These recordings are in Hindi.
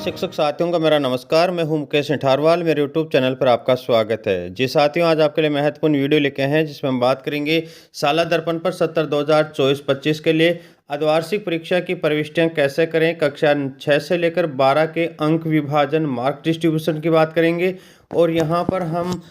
शिक्षक साथियों का मेरा नमस्कार। मैं हूं मुकेश निठारवाल। मेरे यूट्यूब चैनल पर आपका स्वागत है। जी साथियों, आज आपके लिए महत्वपूर्ण वीडियो लेके हैं जिसमें हम बात करेंगे साला दर्पण पर सत्र 2024-25 के लिए अर्धवार्षिक परीक्षा की प्रविष्टियां कैसे करें, कक्षा 6 से लेकर 12 के अंक विभाजन मार्क डिस्ट्रीब्यूशन की बात करेंगे। और यहाँ पर हम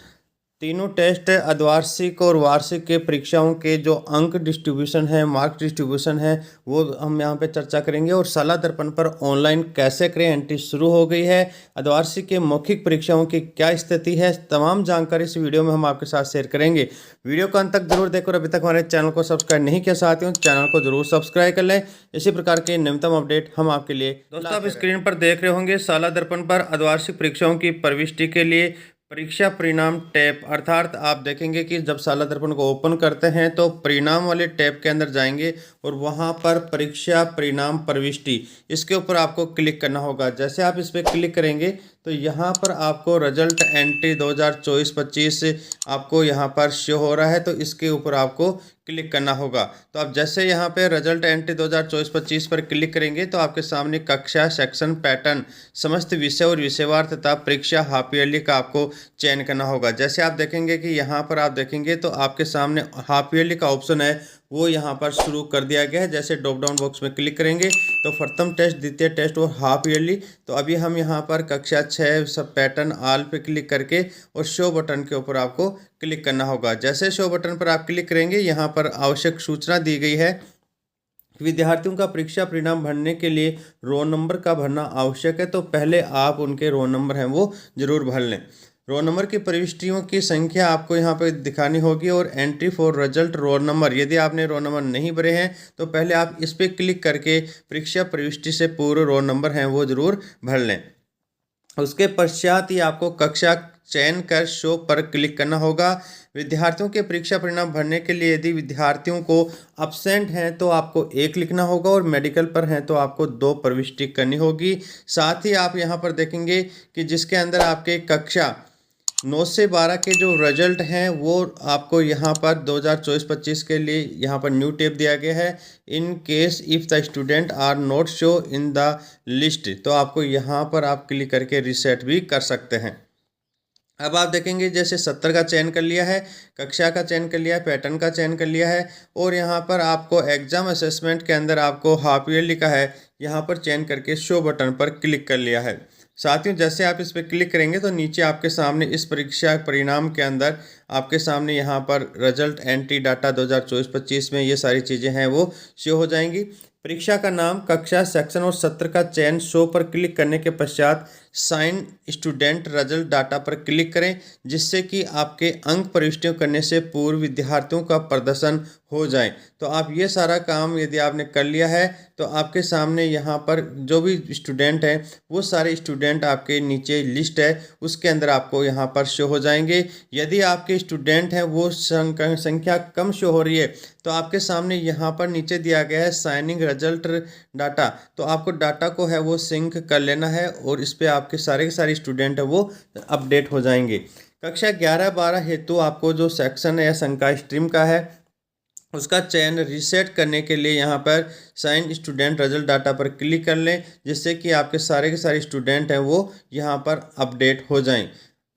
तीनों टेस्ट अर्धवार्षिक और वार्षिक के परीक्षाओं के जो अंक डिस्ट्रीब्यूशन है, मार्क डिस्ट्रीब्यूशन है, वो हम यहाँ पे चर्चा करेंगे। और साला दर्पण पर ऑनलाइन कैसे करें, एंट्री शुरू हो गई है। अर्धवार्षिक के मौखिक परीक्षाओं की क्या स्थिति है, तमाम जानकारी इस वीडियो में हम आपके साथ शेयर करेंगे। वीडियो को अंत तक जरूर देखो। अभी तक हमारे चैनल को सब्सक्राइब नहीं किया साथियों, चैनल को जरूर सब्सक्राइब कर लें। इसी प्रकार के नवीनतम अपडेट हम आपके लिए दोस्तों आप स्क्रीन पर देख रहे होंगे। साला दर्पण पर अर्धवार्षिक परीक्षाओं की प्रविष्टि के लिए परीक्षा परिणाम टैब, अर्थात आप देखेंगे कि जब साला दर्पण को ओपन करते हैं तो परिणाम वाले टैब के अंदर जाएंगे और वहां पर परीक्षा परिणाम प्रविष्टि, इसके ऊपर आपको क्लिक करना होगा। जैसे आप इस पर क्लिक करेंगे तो यहाँ पर आपको रिजल्ट एंट्री 2024-25 आपको यहाँ पर शो हो रहा है, तो इसके ऊपर आपको क्लिक करना होगा। तो आप जैसे यहाँ पे रिजल्ट एंट्री 2024-25 पर क्लिक करेंगे तो आपके सामने कक्षा, सेक्शन, पैटर्न, समस्त विषय और विषयवार तथा परीक्षा हाफ ईयरली का आपको चयन करना होगा। जैसे आप देखेंगे कि यहाँ पर आप देखेंगे तो आपके सामने हाफ ईयरली का ऑप्शन है, वो यहाँ पर शुरू कर दिया गया है। जैसे ड्रॉप डाउन बॉक्स में क्लिक करेंगे तो प्रथम टेस्ट, द्वितीय टेस्ट और हाफ ईयरली। तो अभी हम यहाँ पर कक्षा 6 सब पैटर्न आल पे क्लिक करके और शो बटन के ऊपर आपको क्लिक करना होगा। जैसे शो बटन पर आप क्लिक करेंगे, यहाँ पर आवश्यक सूचना दी गई है। विद्यार्थियों का परीक्षा परिणाम भरने के लिए रोल नंबर का भरना आवश्यक है, तो पहले आप उनके रोल नंबर हैं वो जरूर भर लें। रोल नंबर की प्रविष्टियों की संख्या आपको यहाँ पे दिखानी होगी और entry for result roll number, यदि आपने रोल नंबर नहीं भरे हैं तो पहले आप इस पर क्लिक करके परीक्षा प्रविष्टि से पूर्व रोल नंबर हैं वो जरूर भर लें। उसके पश्चात ही आपको कक्षा चयन कर शो पर क्लिक करना होगा। विद्यार्थियों के परीक्षा परिणाम भरने के लिए यदि विद्यार्थियों को अब्सेंट हैं तो आपको 1 लिखना होगा और मेडिकल पर हैं तो आपको 2 प्रविष्टि करनी होगी। साथ ही आप यहाँ पर देखेंगे कि जिसके अंदर आपके कक्षा 9 से 12 के जो रिजल्ट हैं वो आपको यहाँ पर 2024-25 के लिए यहाँ पर न्यू टेब दिया गया है। In case if the student are not show in the list, तो आपको यहाँ पर आप क्लिक करके रीसेट भी कर सकते हैं। अब आप देखेंगे जैसे 70 का चयन कर लिया है, कक्षा का चयन कर लिया है, पैटर्न का चयन कर लिया है और यहाँ पर आपको एग्जाम असेसमेंट के अंदर आपको हाफ ईयरली का है, यहाँ पर चयन करके शो बटन पर क्लिक कर लिया है। साथियों, जैसे आप इस पर क्लिक करेंगे तो नीचे आपके सामने इस परीक्षा परिणाम के अंदर आपके सामने यहाँ पर रिजल्ट एंट्री डाटा 2024-25 में ये सारी चीज़ें हैं वो शो हो जाएंगी। परीक्षा का नाम, कक्षा, सेक्शन और सत्र का चयन शो पर क्लिक करने के पश्चात साइन स्टूडेंट रिजल्ट डाटा पर क्लिक करें, जिससे कि आपके अंक प्रविष्टियों करने से पूर्व विद्यार्थियों का प्रदर्शन हो जाए। तो आप ये सारा काम यदि आपने कर लिया है तो आपके सामने यहाँ पर जो भी स्टूडेंट हैं वो सारे स्टूडेंट आपके नीचे लिस्ट है उसके अंदर आपको यहाँ पर शो हो जाएंगे। यदि आपके स्टूडेंट हैं वो संख्या कम शो हो रही है तो आपके सामने यहाँ पर नीचे दिया गया है साइनिंग रिजल्ट डाटा, तो आपको डाटा को है वो सिंक कर लेना है और इस पर आपके सारे के सारे स्टूडेंट है वो अपडेट हो जाएंगे। कक्षा 11-12 हेतु आपको जो सेक्शन है या संकाय स्ट्रीम का है उसका चयन रीसेट करने के लिए यहाँ पर साइन स्टूडेंट रिजल्ट डाटा पर क्लिक कर लें, जिससे कि आपके सारे के सारे स्टूडेंट हैं वो यहाँ पर अपडेट हो जाएं।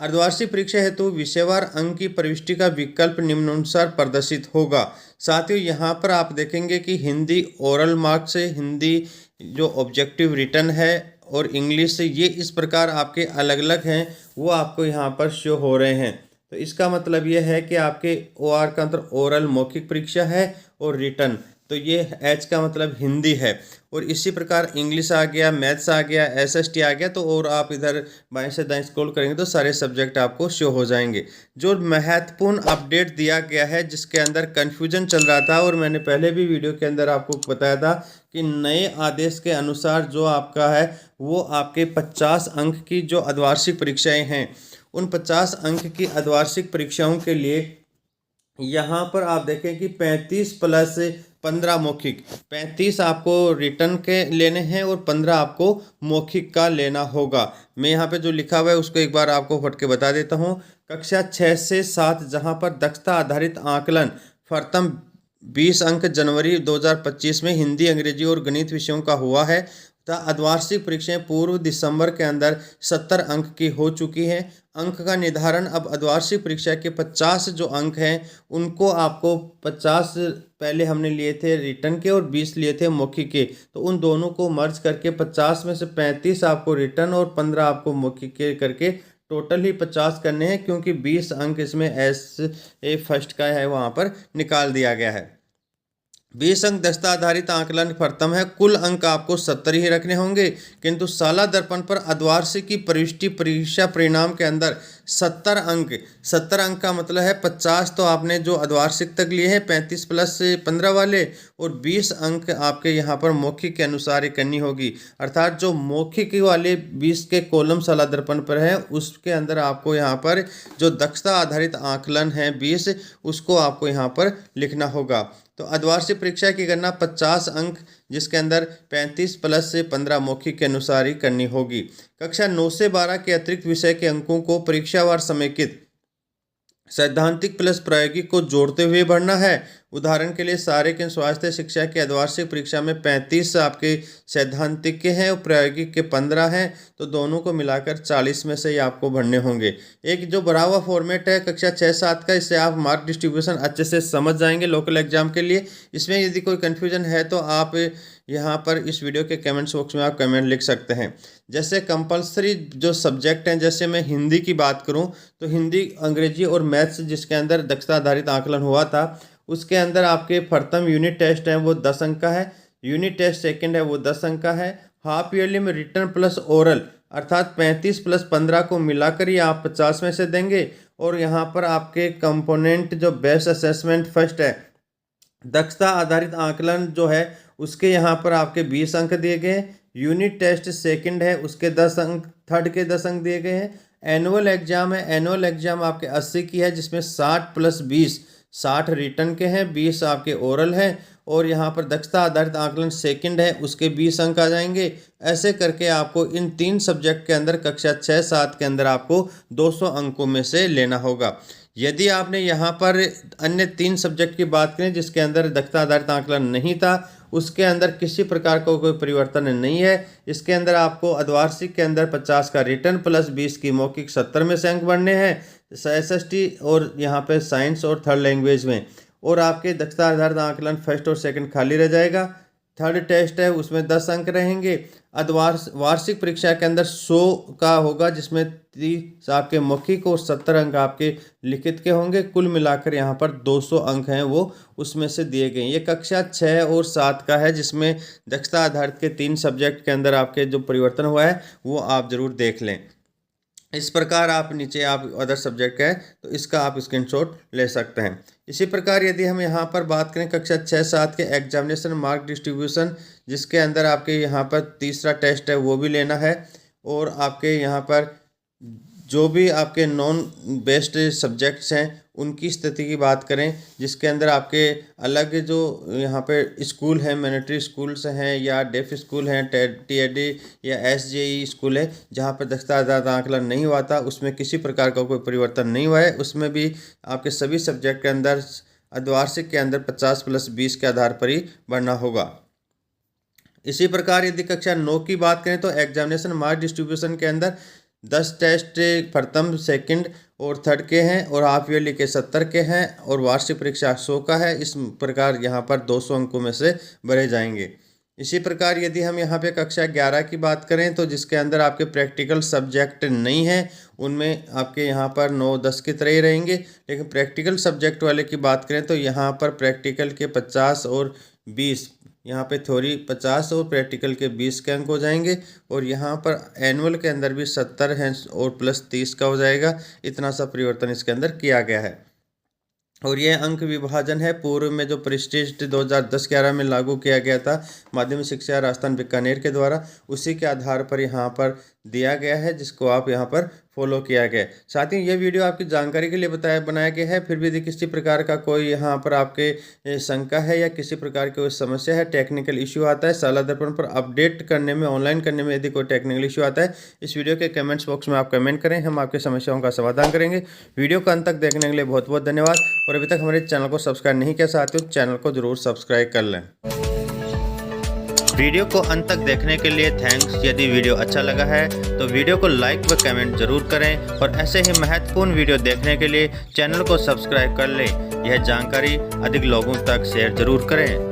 अर्धवार्षिक परीक्षा हेतु विषयवार अंक की प्रविष्टि का विकल्प निम्नानुसार प्रदर्शित होगा। साथियों, यहाँ पर आप देखेंगे कि हिंदी ओरल मार्क्स से, हिंदी जो ऑब्जेक्टिव रिटन है और इंग्लिश से, ये इस प्रकार आपके अलग अलग हैं वो आपको यहाँ पर शो हो रहे हैं। तो इसका मतलब ये है कि आपके OR का अंतर ओरल मौखिक परीक्षा है और रिटन, तो ये H का मतलब हिंदी है। और इसी प्रकार इंग्लिश आ गया, मैथ्स आ गया, SST आ गया, तो और आप इधर बाएं से दाएं स्क्रॉल करेंगे तो सारे सब्जेक्ट आपको शो हो जाएंगे। जो महत्वपूर्ण अपडेट दिया गया है जिसके अंदर कन्फ्यूजन चल रहा था और मैंने पहले भी वीडियो के अंदर आपको बताया था कि नए आदेश के अनुसार जो आपका है वो आपके 50 अंक की जो अर्धवार्षिक परीक्षाएँ हैं उन 50 अंक की अर्धवार्षिक परीक्षाओं के लिए यहाँ पर आप देखें कि 35 प्लस 15 मौखिक, 35 आपको रिटर्न के लेने हैं और 15 आपको मौखिक का लेना होगा। मैं यहाँ पे जो लिखा हुआ है उसको एक बार आपको फट के बता देता हूँ। कक्षा 6 से 7 जहाँ पर दक्षता आधारित आकलन प्रथम 20 अंक जनवरी 2025 में हिंदी, अंग्रेजी और गणित विषयों का हुआ है तथा अर्धवार्षिक परीक्षाएं पूर्व दिसंबर के अंदर 70 अंक की हो चुकी हैं। अंक का निर्धारण अब अर्धवार्षिक परीक्षा के 50 जो अंक हैं उनको आपको 50 पहले हमने लिए थे रिटर्न के और 20 लिए थे मौखिक के, तो उन दोनों को मर्ज करके 50 में से 35 आपको रिटर्न और 15 आपको मौखिक के करके टोटल ही 50 करने हैं, क्योंकि 20 अंक इसमें ऐसे फर्स्ट का है वहाँ पर निकाल दिया गया है। 20 अंक दस्ता आधारित आकलन प्रथम है। कुल अंक आपको 70 ही रखने होंगे, किंतु साला दर्पण पर अर्धवार्षिक की प्रविष्टि परीक्षा परिणाम के अंदर 70 अंक का मतलब है 50 तो आपने जो अर्धवार्षिक तक लिए हैं 35 प्लस 15 वाले, और 20 अंक आपके यहाँ पर मौखिक के अनुसार ही करनी होगी। अर्थात जो मौखिक वाले 20 के कॉलम साला दर्पण पर है उसके अंदर आपको यहाँ पर जो दक्षता आधारित आकलन है 20 उसको आपको यहाँ पर लिखना होगा। तो अर्धवार्षिक परीक्षा की गणना 50 अंक जिसके अंदर 35 प्लस 15 मौखिक के अनुसार ही करनी होगी। कक्षा 9 से 12 के अतिरिक्त विषय के अंकों को परीक्षावार समेकित सैद्धांतिक प्लस प्रायोगिक को जोड़ते हुए भरना है। उदाहरण के लिए शारीरिक एवं स्वास्थ्य शिक्षा की अर्धवार्षिक परीक्षा में 35 आपके सैद्धांतिक के हैं और प्रायोगिक के 15 हैं, तो दोनों को मिलाकर 40 में से ही आपको भरने होंगे। एक जो भरा हुआ फॉर्मेट है कक्षा 6-7 का, इससे आप मार्क डिस्ट्रीब्यूशन अच्छे से समझ जाएंगे लोकल एग्जाम के लिए। इसमें यदि कोई कन्फ्यूजन है तो आप यहाँ पर इस वीडियो के कमेंट्स बॉक्स में आप कमेंट लिख सकते हैं। जैसे कंपलसरी जो सब्जेक्ट हैं, जैसे मैं हिंदी की बात करूँ तो हिंदी, अंग्रेजी और मैथ्स जिसके अंदर दक्षता आधारित आकलन हुआ था उसके अंदर आपके प्रथम यूनिट टेस्ट है वो 10 अंक का है, यूनिट टेस्ट सेकंड है वो 10 अंक का है। हाफ ईयरली में रिटर्न प्लस ओरल अर्थात 35 प्लस 15 को मिलाकर ही आप 50 में से देंगे। और यहाँ पर आपके कंपोनेंट जो बेस्ट असेसमेंट फर्स्ट है दक्षता आधारित आकलन जो है उसके यहाँ पर आपके 20 अंक दिए गए हैं। यूनिट टेस्ट सेकंड है उसके 10 अंक, थर्ड के 10 अंक दिए गए हैं। एनुअल एग्जाम है, एनुअल एग्जाम आपके 80 की है जिसमें 60 प्लस 20 60 रिटर्न के हैं, 20 आपके ओरल हैं। और यहाँ पर दक्षता आधारित आकलन सेकंड है उसके 20 अंक आ जाएंगे। ऐसे करके आपको इन 3 सब्जेक्ट के अंदर कक्षा 6-7 के अंदर आपको 200 अंकों में से लेना होगा। यदि आपने यहाँ पर अन्य 3 सब्जेक्ट की बात करें जिसके अंदर दक्षता आधारित आकलन नहीं था उसके अंदर किसी प्रकार का कोई परिवर्तन नहीं है। इसके अंदर आपको अर्धवार्षिक के अंदर 50 का रिटर्न प्लस 20 की मौखिक 70 में से अंक बढ़ने हैं, SST और यहाँ पे साइंस और थर्ड लैंग्वेज में। और आपके दक्षता आधारित आकलन फर्स्ट और सेकंड खाली रह जाएगा। थर्ड टेस्ट है उसमें 10 अंक रहेंगे। वार्षिक परीक्षा के अंदर 100 का होगा जिसमें 30 आपके मौखिक और 70 अंक आपके लिखित के होंगे। कुल मिलाकर यहाँ पर 200 अंक हैं वो उसमें से दिए गए। ये कक्षा 6 और 7 का है जिसमें दक्षता आधारित के 3 सब्जेक्ट के अंदर आपके जो परिवर्तन हुआ है वो आप ज़रूर देख लें। इस प्रकार आप नीचे आप अदर सब्जेक्ट है तो इसका आप स्क्रीनशॉट ले सकते हैं। इसी प्रकार यदि हम यहाँ पर बात करें कक्षा 6-7 के एग्जामिनेशन मार्क डिस्ट्रीब्यूशन जिसके अंदर आपके यहाँ पर तीसरा टेस्ट है वो भी लेना है। और आपके यहाँ पर जो भी आपके नॉन बेस्ड सब्जेक्ट्स हैं उनकी स्थिति की बात करें जिसके अंदर आपके अलग जो यहाँ पे स्कूल हैं, मैनेटरी स्कूल्स हैं या डेफ स्कूल हैं, TED या SJE स्कूल है जहाँ पर दक्षता आधारित आकलन नहीं हुआ था उसमें किसी प्रकार का कोई परिवर्तन नहीं हुआ है। उसमें भी आपके सभी सब्जेक्ट के अंदर अर्धवार्षिक के अंदर 50 प्लस 20 के आधार पर ही बढ़ना होगा। इसी प्रकार यदि कक्षा 9 की बात करें तो एग्जामिनेशन मार्क डिस्ट्रीब्यूशन के अंदर 10 टेस्ट प्रथम, सेकंड और थर्ड के हैं और हाफ ईयरली के 70 के हैं और वार्षिक परीक्षा 100 का है। इस प्रकार यहाँ पर 200 अंकों में से भरे जाएंगे। इसी प्रकार यदि हम यहाँ पे कक्षा 11 की बात करें तो जिसके अंदर आपके प्रैक्टिकल सब्जेक्ट नहीं है उनमें आपके यहाँ पर 9-10 की तरह ही रहेंगे। लेकिन प्रैक्टिकल सब्जेक्ट वाले की बात करें तो यहाँ पर प्रैक्टिकल के 50 और 20, यहाँ पे थ्योरी 50 और प्रैक्टिकल के 20 के अंक हो जाएंगे। और यहाँ पर एनुअल के अंदर भी 70 हैं और प्लस 30 का हो जाएगा। इतना सा परिवर्तन इसके अंदर किया गया है। और यह अंक विभाजन है पूर्व में जो परिशिष्ट 2010-11 में लागू किया गया था माध्यमिक शिक्षा राजस्थान बीकानेर के द्वारा, उसी के आधार पर यहाँ पर दिया गया है जिसको आप यहाँ पर फॉलो किया गया। साथ ही ये वीडियो आपकी जानकारी के लिए बनाया गया है। फिर भी यदि किसी प्रकार का कोई यहाँ पर आपके शंका है या किसी प्रकार की कोई समस्या है, टेक्निकल इश्यू आता है, साला दर्पण पर अपडेट करने में, ऑनलाइन करने में यदि कोई टेक्निकल इश्यू आता है, इस वीडियो के कमेंट्स बॉक्स में आप कमेंट करें, हम आपकी समस्याओं का समाधान करेंगे। वीडियो को अंत तक देखने के लिए बहुत बहुत धन्यवाद। और अभी तक हमारे चैनल को सब्सक्राइब नहीं किया साथियों, चैनल को जरूर सब्सक्राइब कर लें। वीडियो को अंत तक देखने के लिए थैंक्स। यदि वीडियो अच्छा लगा है तो वीडियो को लाइक व कमेंट जरूर करें और ऐसे ही महत्वपूर्ण वीडियो देखने के लिए चैनल को सब्सक्राइब कर लें। यह जानकारी अधिक लोगों तक शेयर जरूर करें।